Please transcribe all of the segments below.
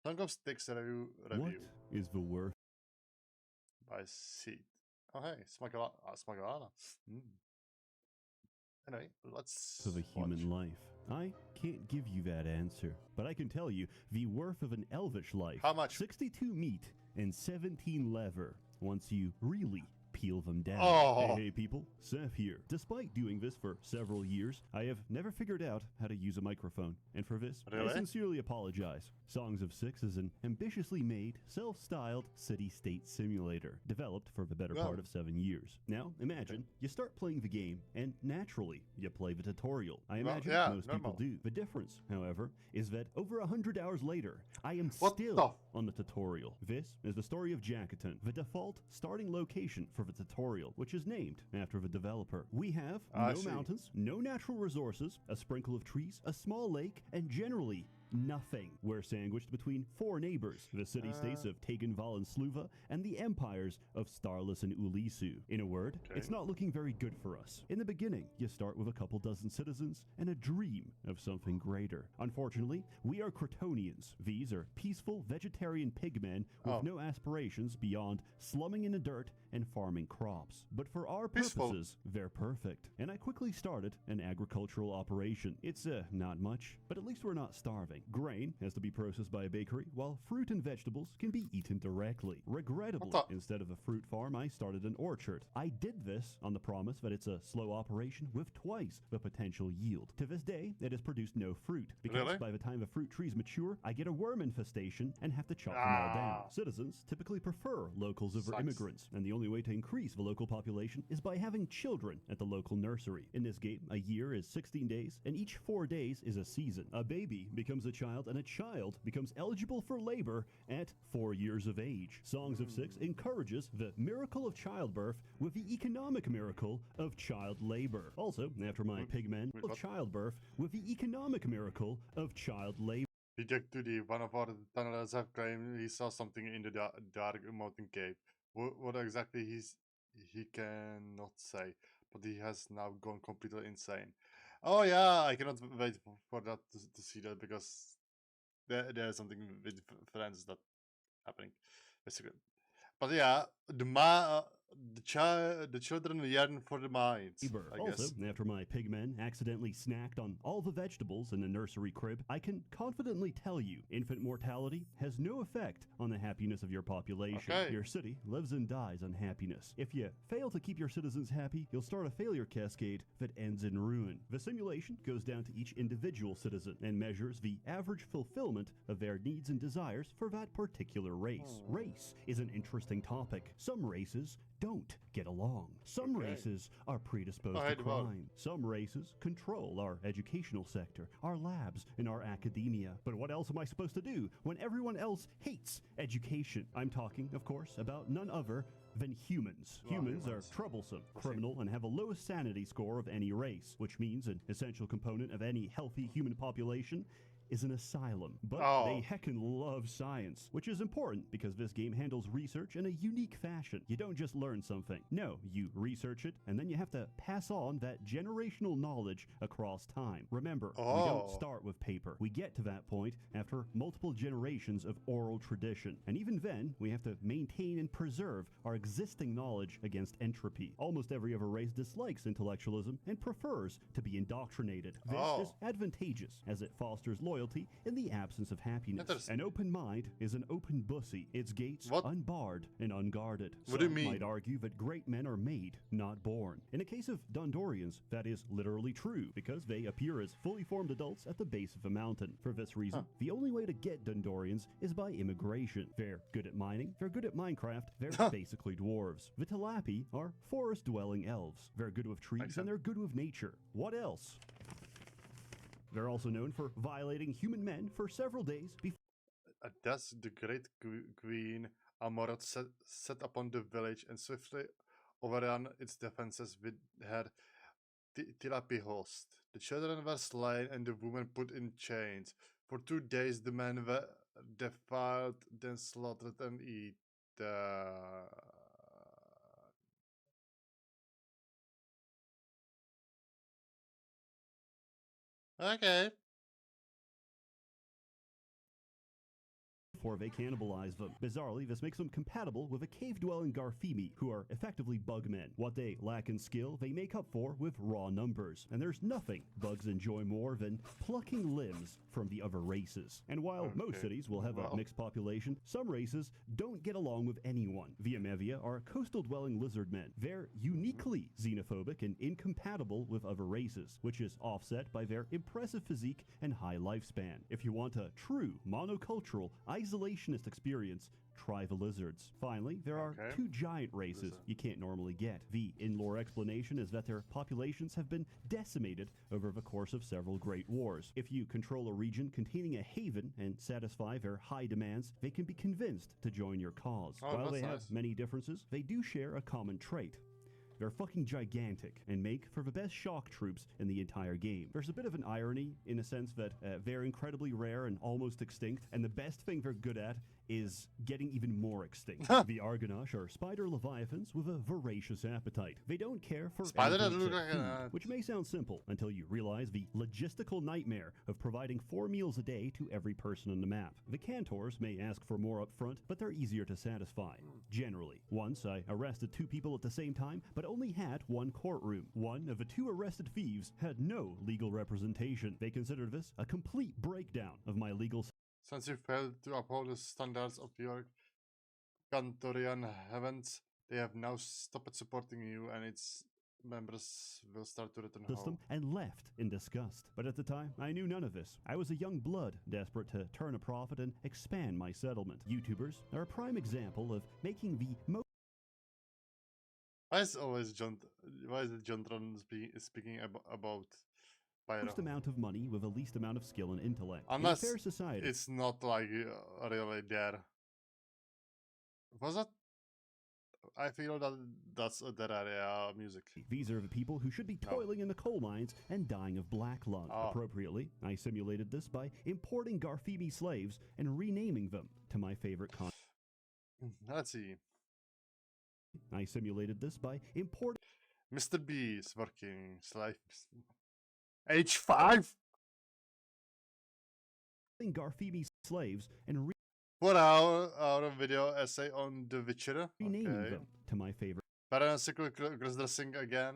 Song of Sticks review. What is the worth By Seed. Oh hey, Smagalana. Anyway, let's of a human watch. life? I can't give you that answer, but I can tell you the worth of an elvish life. How much? 62 meat and 17 leather once you really peel them down. Oh. Hey people, Seth here. Despite doing this for several years, I have never figured out how to use a microphone, and for this, Really? I sincerely apologize. Songs of Six is an ambitiously made, self-styled city-state simulator, developed for the better part of 7 years. Now, imagine you start playing the game, and naturally, you play the tutorial. I imagine most people do. The difference, however, is that over 100 hours later, I am still on the tutorial. This is the story of Jackaton, the default starting location for the tutorial, which is named after the developer. We have no mountains, no natural resources, a sprinkle of trees, a small lake, and generally nothing. We're sandwiched between 4 neighbors, the city-states of Tegenval and Sluva, and the empires of Starless and Ulisu. In a word, it's not looking very good for us. In the beginning, you start with a couple dozen citizens and a dream of something greater. Unfortunately, we are Crotonians. These are peaceful, vegetarian pigmen with no aspirations beyond slumming in the dirt and farming crops. But for our purposes, they're perfect. And I quickly started an agricultural operation. It's not much, but at least we're not starving. Grain has to be processed by a bakery, while fruit and vegetables can be eaten directly. Regrettably, instead of a fruit farm, I started an orchard. I did this on the promise that it's a slow operation with twice the potential yield. To this day, it has produced no fruit, because by the time the fruit trees mature, I get a worm infestation and have to chop them all down. Citizens typically prefer locals over immigrants, and the only way to increase the local population is by having children at the local nursery. In this game, a year is 16 days, and each 4 days is a season. A baby becomes a child, and a child becomes eligible for labor at 4 years of age. Songs of Six encourages the miracle of childbirth with the economic miracle of child labor. Also, after my pigmen, of childbirth with the economic miracle of child labor. Reject to the one of our tunnelers have claimed he saw something in the dark mountain cave. What exactly he cannot say, but he has now gone completely insane. Oh yeah, I cannot wait for that to see that, because there's something with friends that happening, basically. But yeah, the children yearn for the mines, I guess. Also, after my pigmen accidentally snacked on all the vegetables in the nursery crib, I can confidently tell you, infant mortality has no effect on the happiness of your population. Your city lives and dies on happiness. If you fail to keep your citizens happy, you'll start a failure cascade that ends in ruin. The simulation goes down to each individual citizen and measures the average fulfillment of their needs and desires for that particular race. Race is an interesting topic. Some races don't get along. Some races are predisposed to crime. Some races control our educational sector, our labs, and our academia. But what else am I supposed to do when everyone else hates education? I'm talking, of course, about none other than humans. Humans are troublesome, criminal, and have the lowest sanity score of any race, which means an essential component of any healthy human population is an asylum. But they heckin' love science, which is important because this game handles research in a unique fashion. You don't just learn something. No, you research it, and then you have to pass on that generational knowledge across time. Remember, we don't start with paper. We get to that point after multiple generations of oral tradition. And even then, we have to maintain and preserve our existing knowledge against entropy. Almost every other race dislikes intellectualism and prefers to be indoctrinated. This is advantageous, as it fosters loyalty in the absence of happiness. An open mind is an open bussy, its gates unbarred and unguarded. Some might argue that great men are made, not born. In a case of Dondorians, that is literally true, because they appear as fully formed adults at the base of a mountain. For this reason, the only way to get Dondorians is by immigration. They're good at mining, they're good at Minecraft, they're basically dwarves. The Talapi are forest-dwelling elves. They're good with trees and they're good with nature. What else? They're also known for violating human men for several days before. Thus, the great queen Amorot set upon the village and swiftly overran its defenses with her Tilapi host. The children were slain and the women put in chains. For 2 days the men were defiled, then slaughtered and eaten. Okay. before they cannibalize them. Bizarrely, this makes them compatible with a cave-dwelling Garfimi, who are effectively bugmen. What they lack in skill, they make up for with raw numbers. And there's nothing bugs enjoy more than plucking limbs from the other races. And while most cities will have a mixed population, some races don't get along with anyone. Viamevia are coastal-dwelling lizardmen. They're uniquely xenophobic and incompatible with other races, which is offset by their impressive physique and high lifespan. If you want a true monocultural, isolationist experience, try the lizards. Finally, there are two giant races you can't normally get. The in-lore explanation is that their populations have been decimated over the course of several great wars. If you control a region containing a haven and satisfy their high demands, they can be convinced to join your cause. While they have many differences, they do share a common trait. They're fucking gigantic and make for the best shock troops in the entire game. There's a bit of an irony in a sense that they're incredibly rare and almost extinct, and the best thing they're good at is getting even more extinct. The Argonash are spider leviathans with a voracious appetite. They don't care for anything except food, which may sound simple until you realize the logistical nightmare of providing 4 meals a day to every person on the map. The Cantors may ask for more up front, but they're easier to satisfy. Generally. Once I arrested 2 people at the same time, but only had 1 courtroom. One of the 2 arrested thieves had no legal representation. They considered this a complete breakdown of my legal Since you failed to uphold the standards of your Cantorian heavens, they have now stopped supporting you, and its members will start to return home. And left in disgust. But at the time, I knew none of this. I was a young blood, desperate to turn a profit and expand my settlement. YouTubers are a prime example of making the most... Why is it John Tron speaking about most amount of money with the least amount of skill and intellect. Unless in a fair society, it's not like really there. Was that? I feel that that's a dead area music. These are the people who should be toiling in the coal mines and dying of black lung. Appropriately, I simulated this by importing Garfimi slaves and renaming them to my favorite Let's see. I simulated this by importing... Mr. B is working slaves. H5? Garfimi slaves and 4 hour video essay on The Witcher. Renaming them to my favorite. Paradoxical cross-dressing again.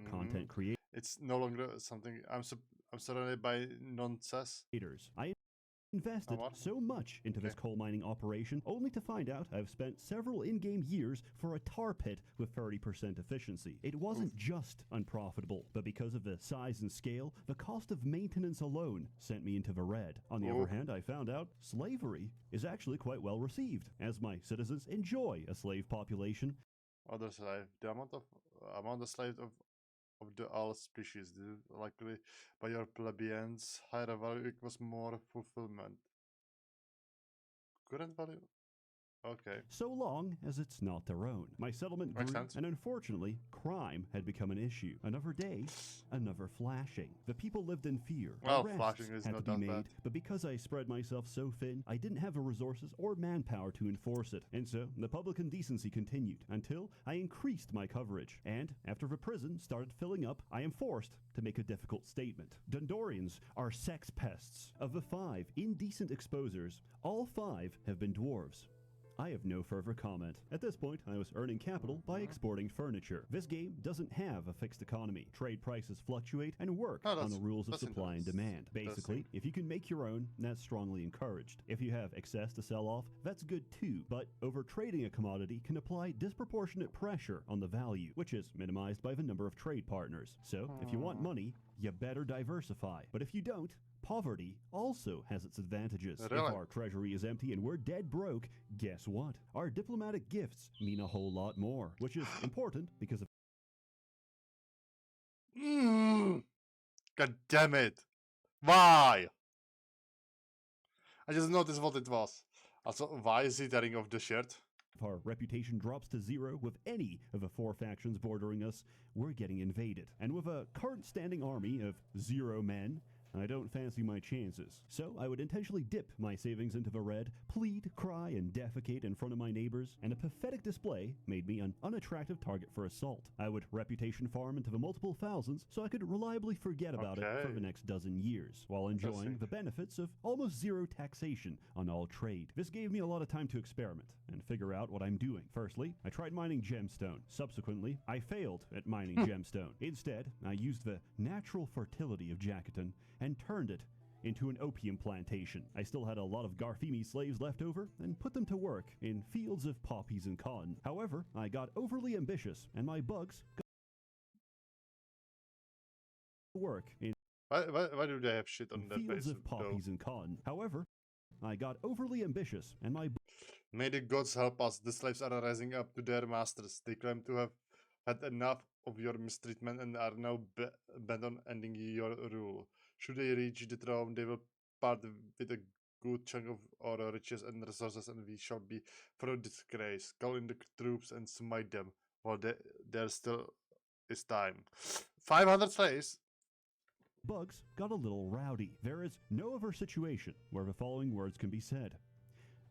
Content creators. It's no longer something I'm surrounded by nonsense. I invested so much into this coal mining operation only to find out I've spent several in-game years for a tar pit with 30% efficiency. It wasn't just unprofitable, but because of the size and scale, the cost of maintenance alone sent me into the red. On the other hand, I found out slavery is actually quite well received, as my citizens enjoy a slave population. Other slave. The amount of slaves of the all species, likely by your plebeians, higher value equals more fulfillment. Current value? Okay. So long as it's not their own. My settlement grew, and unfortunately, crime had become an issue. Another day, another flashing. The people lived in fear. Well, flashing is not that bad. But because I spread myself so thin, I didn't have the resources or manpower to enforce it. And so, the public indecency continued, until I increased my coverage. And, after the prison started filling up, I am forced to make a difficult statement. Dundorians are sex pests. Of the 5 indecent exposers, all 5 have been dwarves. I have no further comment. At this point, I was earning capital by exporting furniture. This game doesn't have a fixed economy. Trade prices fluctuate and work on the rules of supply and demand. Basically, if you can make your own, that's strongly encouraged. If you have excess to sell off, that's good too. But overtrading a commodity can apply disproportionate pressure on the value, which is minimized by the number of trade partners. So, if you want money, you better diversify. But if you don't, poverty also has its advantages. If our treasury is empty and we're dead broke, guess what? Our diplomatic gifts mean a whole lot more, which is important because of... God damn it. Why? I just noticed what it was. Also, why is he tearing off the shirt? If our reputation drops to 0 with any of the 4 factions bordering us, we're getting invaded. And with a current standing army of 0 men, I don't fancy my chances. So I would intentionally dip my savings into the red, plead, cry, and defecate in front of my neighbors, and a pathetic display made me an unattractive target for assault. I would reputation farm into the multiple thousands so I could reliably forget about it for the next dozen years, while enjoying the benefits of almost zero taxation on all trade. This gave me a lot of time to experiment and figure out what I'm doing. Firstly, I tried mining gemstone. Subsequently, I failed at mining gemstone. Instead, I used the natural fertility of Jacketon and turned it into an opium plantation. I still had a lot of Garfimi slaves left over and put them to work in fields of poppies and cotton. However, I got overly ambitious and my bugs got to work in why do they have shit on that fields base, of poppies and cotton. However, I got overly ambitious and my May the gods help us. The slaves are rising up to their masters. They claim to have had enough of your mistreatment and are now bent on ending your rule. Should they reach the throne, they will part with a good chunk of our riches and resources, and we shall be through disgrace. Call in the troops and smite them while there still is time. 500 slaves? bugs got a little rowdy. There is no other situation where the following words can be said.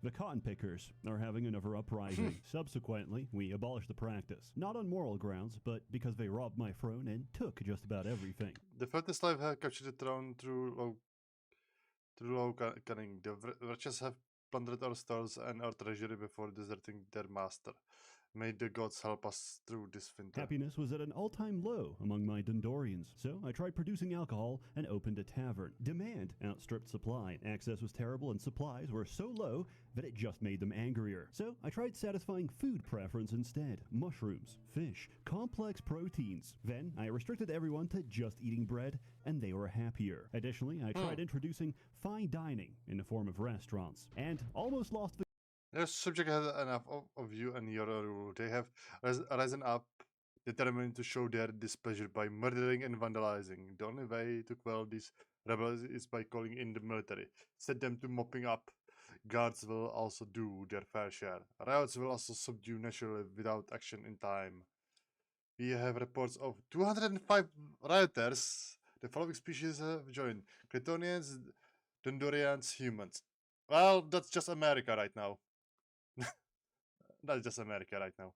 The cotton pickers are having another uprising. Subsequently, we abolished the practice. Not on moral grounds, but because they robbed my throne and took just about everything. The first slave had captured the throne through low cunning. The wretches have plundered our stores and our treasury before deserting their master. May the gods help us through this winter. Happiness was at an all-time low among my Dundorians, so I tried producing alcohol and opened a tavern. Demand outstripped supply. Access was terrible and supplies were so low that it just made them angrier. So I tried satisfying food preference instead. Mushrooms, fish, complex proteins. Then I restricted everyone to just eating bread, and they were happier. Additionally, I tried introducing fine dining in the form of restaurants, and almost lost the The subject has enough of you and your rule. They have risen up, determined to show their displeasure by murdering and vandalizing. The only way to quell these rebels is by calling in the military. Set them to mopping up. Guards will also do their fair share. Riots will also subdue naturally without action in time. We have reports of 205 rioters. The following species have joined: Cretonians, Dundorians, humans. Well, that's just America right now. That's just America right now.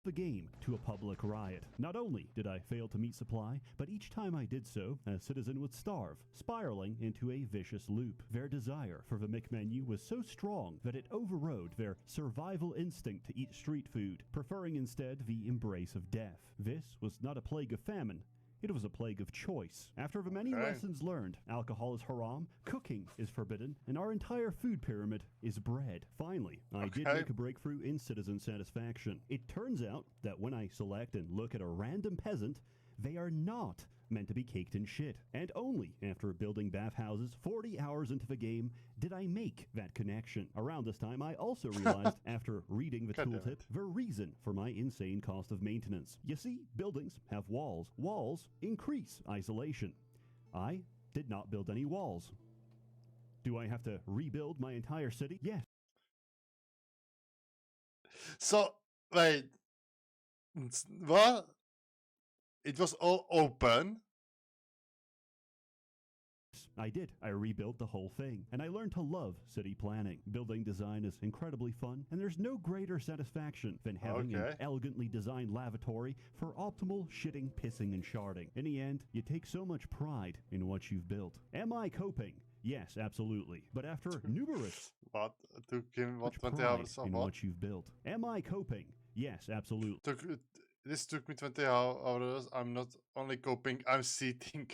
the game to a public riot. Not only did I fail to meet supply, but each time I did so, a citizen would starve, spiraling into a vicious loop. Their desire for the McMenu was so strong that it overrode their survival instinct to eat street food, preferring instead the embrace of death. This was not a plague of famine. It was a plague of choice. After the many lessons learned, alcohol is haram, cooking is forbidden, and our entire food pyramid is bread. Finally, I did make a breakthrough in citizen satisfaction. It turns out that when I select and look at a random peasant, they are not meant to be caked in shit. And only after building bathhouses 40 hours into the game did I make that connection. Around this time, I also realized, after reading the tooltip, the reason for my insane cost of maintenance. You see, buildings have walls. Walls increase isolation. I did not build any walls. Do I have to rebuild my entire city? Yes. So, wait. What? It was all open? I did. I rebuilt the whole thing, and I learned to love city planning. Building design is incredibly fun, and there's no greater satisfaction than having an elegantly designed lavatory for optimal shitting, pissing, and sharding. In the end, you take so much pride in what you've built. Am I coping? Yes, absolutely. But after numerous What? Took him, what, 20 hours of in what? what you've built. Am I coping? Yes, absolutely. This took me 20 hours. I'm not only coping, I'm seating.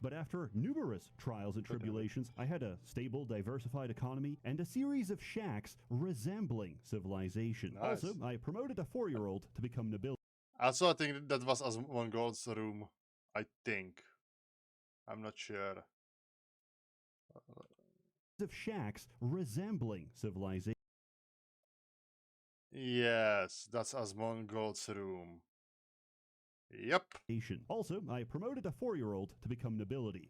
But after numerous trials and tribulations, I had a stable, diversified economy and a series of shacks resembling civilization. Nice. Also, I promoted a 4-year-old to become nobility. Also, I think that was as one Gold's room. I think. I'm not sure. Of shacks resembling civilization. Yes, that's Asmon Gold's room. Yep. Also, I promoted a 4-year-old to become nobility.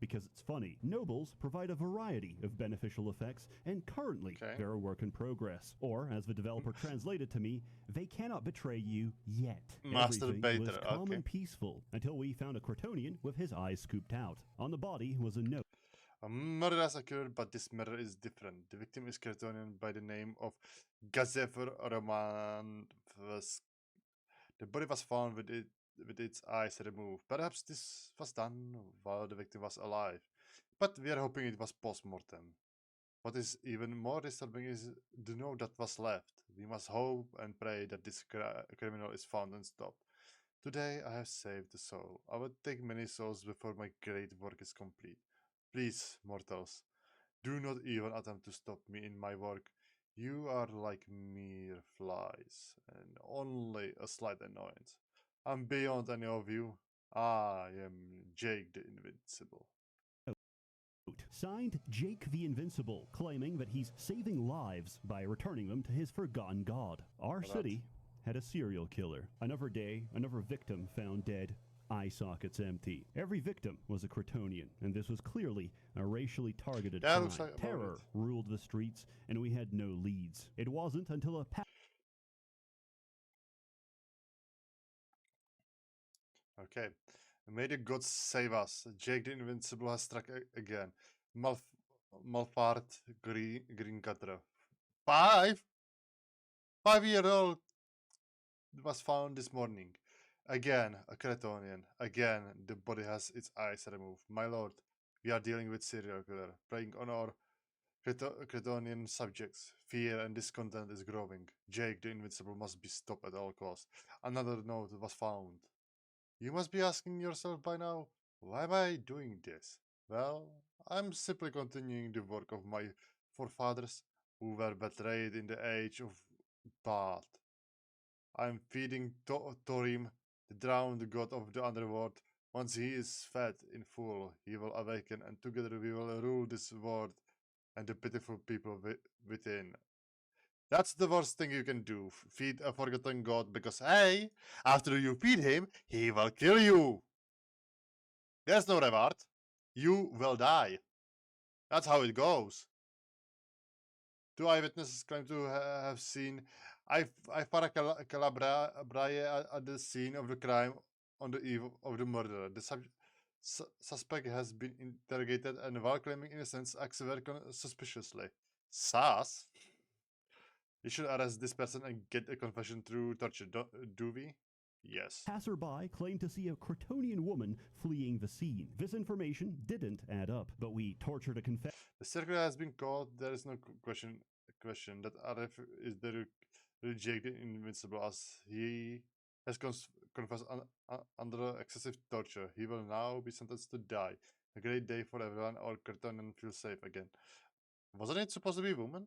because it's funny. Nobles provide a variety of beneficial effects, and currently they're a work in progress. Or, as the developer translated to me, they cannot betray you yet. Everything was calm and peaceful until we found a Kryptonian with his eyes scooped out. On the body was a note. A murder has occurred, but this murder is different. The victim is Kryptonian by the name of Gazefer Roman. The body was found with its eyes removed. Perhaps this was done while the victim was alive, but we are hoping it was post-mortem. What is even more disturbing is the note that was left. We must hope and pray that this criminal is found and stopped. Today I have saved a soul. I will take many souls before my great work is complete. Please, mortals, do not even attempt to stop me in my work. You are like mere flies, and only a slight annoyance. I'm beyond any of you. I am Jake the Invincible. Signed, Jake the Invincible, claiming that he's saving lives by returning them to his forgotten god. Our city had a serial killer. Another day, another victim found dead. Eye sockets empty. Every victim was a Kryptonian, and this was clearly a racially targeted crime. Like terror ruled the streets, and we had no leads. It wasn't until a Okay. May the gods save us. Jake the Invincible has struck again. Malfart Green Cutter. 5-year-old was found this morning. Again, a Kryptonian. Again, the body has its eyes removed. My lord, we are dealing with serial killer, preying on our Kryptonian subjects. Fear and discontent is growing. Jake the Invincible must be stopped at all costs. Another note was found. You must be asking yourself by now, why am I doing this? Well, I'm simply continuing the work of my forefathers who were betrayed in the age of Bath. I'm feeding Thorim, the drowned god of the underworld. Once he is fed in full, he will awaken, and together we will rule this world and the pitiful people within. That's the worst thing you can do. Feed a forgotten god because, hey, after you feed him, he will kill you. There's no reward. You will die. That's how it goes. Two eyewitnesses claim to have seen Ifara Calabrae at the scene of the crime on the eve of the murder. The suspect has been interrogated and, while claiming innocence, acts very suspiciously. Sus? We should arrest this person and get a confession through torture, do we? Yes. Passerby claimed to see a Kryptonian woman fleeing the scene. This information didn't add up, but we tortured a confession. The circular has been called. There is no question that RF is the Jake the Invincible, as he has confessed under excessive torture. He will now be sentenced to die. A great day for everyone. All Kryptonians feel safe again. Wasn't it supposed to be a woman?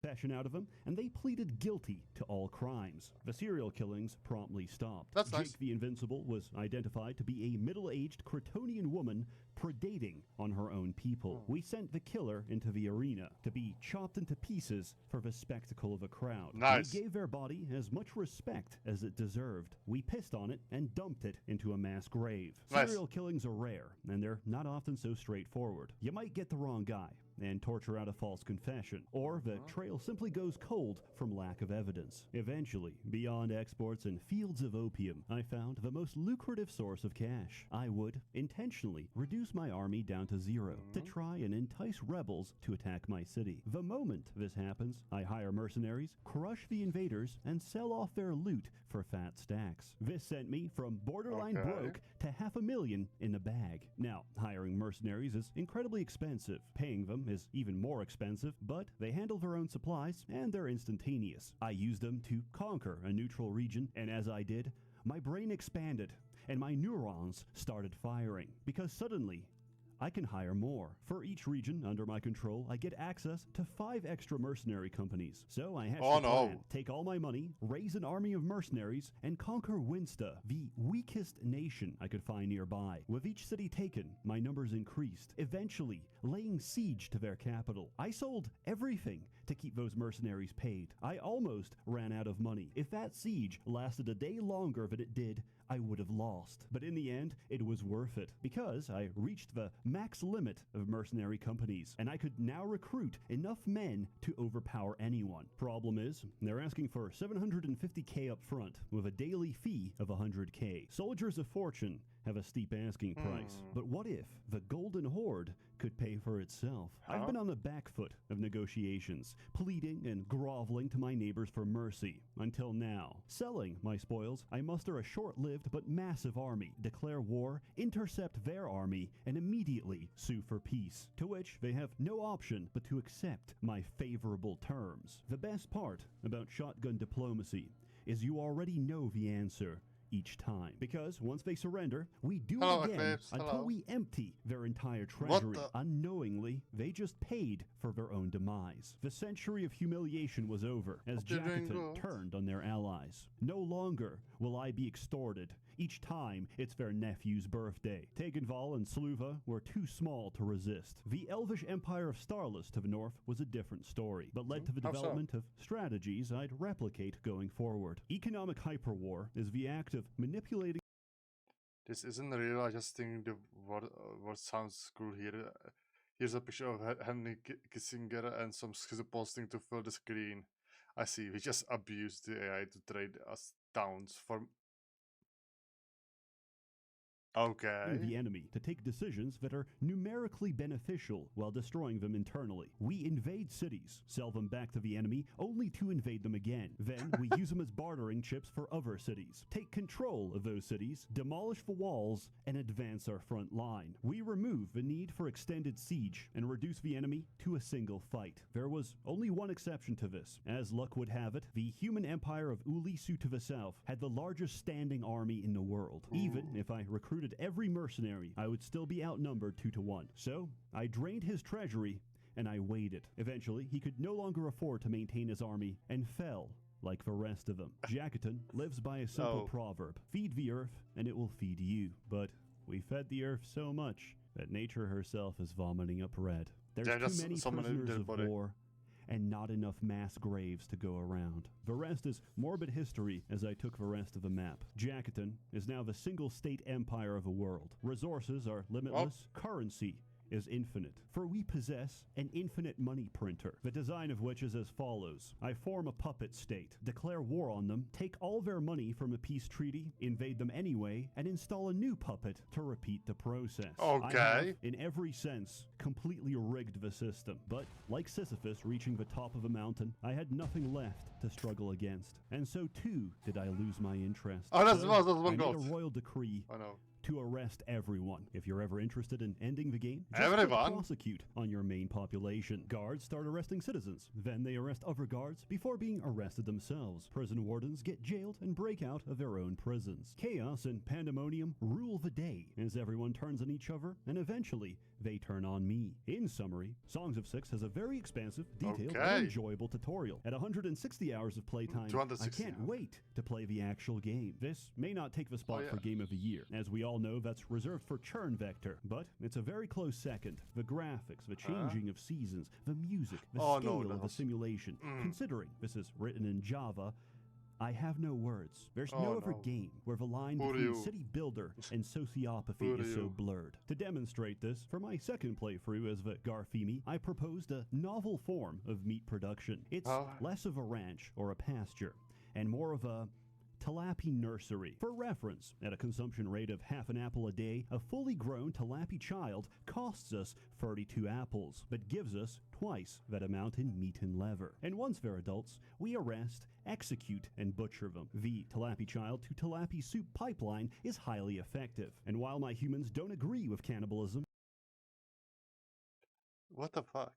Confession out of him, and they pleaded guilty to all crimes. The serial killings promptly stopped. That's Jake nice. the Invincible was identified to be a middle-aged Kryptonian woman predating on her own people. We sent the killer into the arena to be chopped into pieces for the spectacle of a crowd. Nice. We gave their body as much respect as it deserved. We pissed on it and dumped it into a mass grave. Nice. Serial killings are rare, and they're not often so straightforward. You might get the wrong guy and torture out a false confession, or the trail simply goes cold from lack of evidence. Eventually, beyond exports and fields of opium, I found the most lucrative source of cash. I would intentionally reduce my army down to zero to try and entice rebels to attack my city. The moment this happens, I hire mercenaries, crush the invaders, and sell off their loot for fat stacks. This sent me from borderline broke to $500,000 in the bag. Now, hiring mercenaries is incredibly expensive. Paying them is even more expensive, but they handle their own supplies and they're instantaneous. I use them to conquer a neutral region, and as I did, my brain expanded and my neurons started firing, because suddenly I can hire more. For each region under my control, I get access to 5 extra mercenary companies. So I hatched a plan. Take all my money, raise an army of mercenaries, and conquer Winsta, the weakest nation I could find nearby. With each city taken, my numbers increased. Eventually, laying siege to their capital. I sold everything to keep those mercenaries paid. I almost ran out of money. If that siege lasted a day longer than it did, I would have lost. But in the end, it was worth it, because I reached the max limit of mercenary companies, and I could now recruit enough men to overpower anyone. Problem is, they're asking for 750k up front, with a daily fee of 100k. Soldiers of fortune have a steep asking price. But what if the Golden Horde could pay for itself? I've been on the back foot of negotiations, pleading and groveling to my neighbors for mercy, until now. Selling my spoils, I muster a short-lived but massive army, declare war, intercept their army, and immediately sue for peace, to which they have no option but to accept my favorable terms. The best part about shotgun diplomacy is you already know the answer each time, because once they surrender, we do it again until we empty their entire treasury. Unknowingly, they just paid for their own demise. The century of humiliation was over as Jackaton turned on their allies. No longer will I be extorted each time it's their nephew's birthday. Tegenval and Sluva were too small to resist. The Elvish Empire of Starless to the north was a different story, but led to the development of strategies I'd replicate going forward. Economic hyperwar is the act of manipulating. This isn't real, I just think the word sounds cool here. Here's a picture of Henry Kissinger and some posting to fill the screen. I see, we just abused the AI to trade us towns for... the enemy to take decisions that are numerically beneficial while destroying them internally. We invade cities, sell them back to the enemy, only to invade them again. Then we use them as bartering chips for other cities, take control of those cities, demolish the walls, and advance our front line. We remove the need for extended siege and reduce the enemy to a single fight. There was only one exception to this. As luck would have it, the human empire of Ulisu to the south had the largest standing army in the world. Even if I recruited every mercenary, I would still be outnumbered 2 to 1. So I drained his treasury and I waited. Eventually, he could no longer afford to maintain his army and fell like the rest of them. Jackaton lives by a simple proverb: feed the earth and it will feed you. But we fed the earth so much that nature herself is vomiting up red. There's too many prisoners of war and not enough mass graves to go around. The rest is morbid history as I took the rest of the map. Jackaton is now the single state empire of the world. Resources are limitless, currency is infinite, for we possess an infinite money printer, the design of which is as follows. I form a puppet state, declare war on them, take all their money from a peace treaty, invade them anyway, and install a new puppet to repeat the process. I have, in every sense, completely rigged the system, but like Sisyphus reaching the top of a mountain, I had nothing left to struggle against, and so too did I lose my interest. I made a royal decree to arrest everyone. If you're ever interested in ending the game, just prosecute on your main population. Guards start arresting citizens. Then they arrest other guards before being arrested themselves. Prison wardens get jailed and break out of their own prisons. Chaos and pandemonium rule the day as everyone turns on each other, and eventually they turn on me. In summary, Songs of Six has a very expansive, detailed, and enjoyable tutorial. At 160 hours of playtime, I can't wait to play the actual game. This may not take the spot for Game of the Year. As we all know, that's reserved for Churn Vector, but it's a very close second. The graphics, the changing of seasons, the music, the scale of the simulation. Considering this is written in Java, I have no words. There's no other game where the line between city builder and sociopathy is so blurred. To demonstrate this, for my second playthrough as the Garfimi, I proposed a novel form of meat production. It's less of a ranch or a pasture, and more of a tilapia nursery. For reference, at a consumption rate of half an apple a day, a fully grown tilapia child costs us 32 apples, but gives us twice that amount in meat and leather. And once they're adults, we arrest, execute, and butcher them. The tilapia child to tilapia soup pipeline is highly effective, and while my humans don't agree with cannibalism... What the fuck?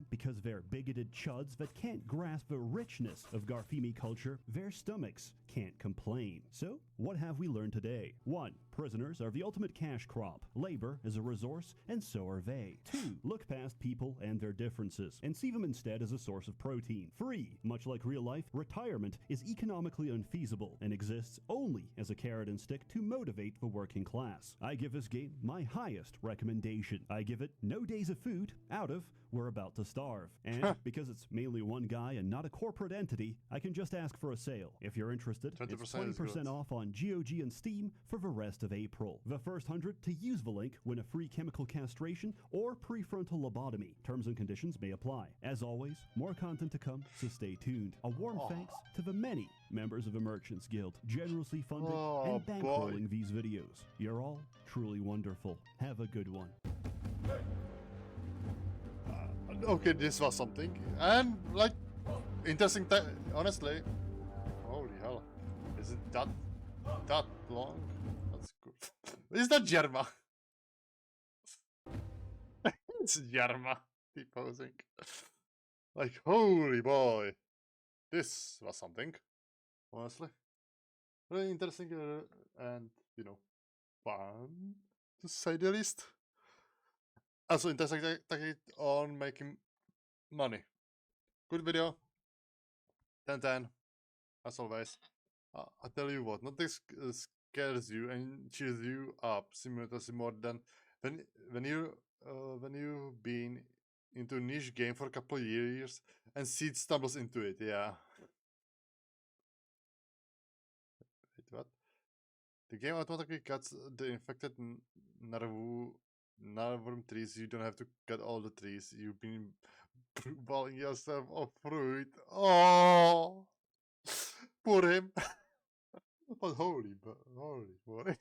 Because they're bigoted chuds that can't grasp the richness of Garfimi culture, their stomachs can't complain. So, what have we learned today? 1. Prisoners are the ultimate cash crop. Labor is a resource, and so are they. 2. Look past people and their differences, and see them instead as a source of protein. 3. Much like real life, retirement is economically unfeasible and exists only as a carrot and stick to motivate the working class. I give this game my highest recommendation. I give it no days of food out of we're about to starve. And because it's mainly one guy and not a corporate entity, I can just ask for a sale. If you're interested, it's 20% off on GOG and Steam for the rest of April. The first 100 to use the link win a free chemical castration or prefrontal lobotomy. Terms and conditions may apply. As always, more content to come, so stay tuned. A warm thanks to the many members of the Merchants Guild generously funding and bankrolling these videos. You're all truly wonderful. Have a good one. Okay, this was something. And, like, interesting, honestly. Holy hell. Is it that long? That's good. Is that Yerma? It's Yerma deposing. Like, holy boy. This was something, honestly. Really interesting and, you know, fun, to say the least. Also interesting on making money. Good video. 10/10. As always. I tell you what, nothing scares you and cheers you up simultaneously more than when you've been into a niche game for a couple of years and Seed stumbles into it. Yeah. Wait, what? The game automatically cuts the infected Narworm trees. You don't have to cut all the trees. You've been balling yourself of fruit. Oh, poor him. But holy boy.